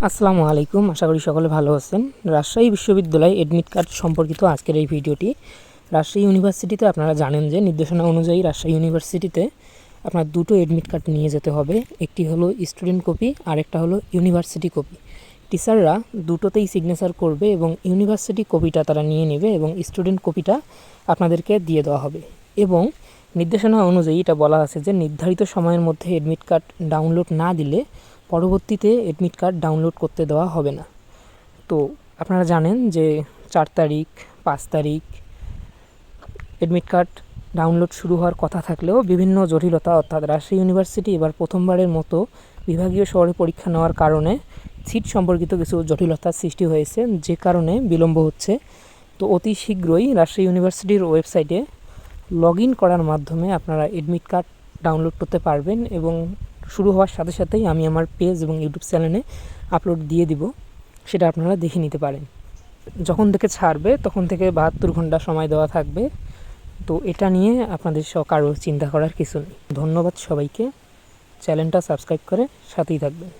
আসসালামু আলাইকুম, আশা করি সকলে ভালো আছেন। রাজশাহী বিশ্ববিদ্যালয় এডমিট কার্ড সম্পর্কিত আজকের এই ভিডিওটি। রাজশাহী ইউনিভার্সিটিতে আপনারা জানেন যে নির্দেশনা অনুযায়ী রাজশাহী ইউনিভার্সিটিতে আপনার দুটো এডমিট কার্ড নিয়ে যেতে হবে। একটি হলো স্টুডেন্ট কপি আর একটা হলো ইউনিভার্সিটি কপি। টিচাররা দুটোতেই সিগনেচার করবে এবং ইউনিভার্সিটি কপিটা তারা নিয়ে নেবে এবং স্টুডেন্ট কপিটা আপনাদেরকে দিয়ে দেওয়া হবে। এবং নির্দেশনা অনুযায়ী এটা বলা আছে যে নির্ধারিত সময়ের মধ্যে এডমিট কার্ড ডাউনলোড না দিলে পরবর্তীতে এডমিট কার্ড ডাউনলোড করতে দেওয়া হবে না। তো আপনারা জানেন যে 4 তারিখ 5 তারিখ এডমিট কার্ড ডাউনলোড শুরু হওয়ার কথা থাকলেও বিভিন্ন জটিলতা, অর্থাৎ রাজশাহী ইউনিভার্সিটি এবার প্রথমবারের মতো বিভাগীয় শহরে পরীক্ষা নেওয়ার কারণে সিট সম্পর্কিত কিছু জটিলতার সৃষ্টি হয়েছে, যে কারণে বিলম্ব হচ্ছে। তো অতি শীঘ্রই রাজশাহী ইউনিভার্সিটির ওয়েবসাইটে লগ ইন করার মাধ্যমে আপনারা এডমিট কার্ড ডাউনলোড করতে পারবেন এবং শুরু হওয়ার সাথে সাথেই আমি আমার পেজ এবং ইউটিউব চ্যানেলে আপলোড দিয়ে দিব, সেটা আপনারা দেখে নিতে পারেন। যখন থেকে ছাড়বে তখন থেকে 72 ঘন্টা সময় দেওয়া থাকবে। তো এটা নিয়ে আপনাদের কারো চিন্তা করার কিছু নেই। ধন্যবাদ সবাইকে। চ্যানেলটা সাবস্ক্রাইব করে সাথেই থাকবেন।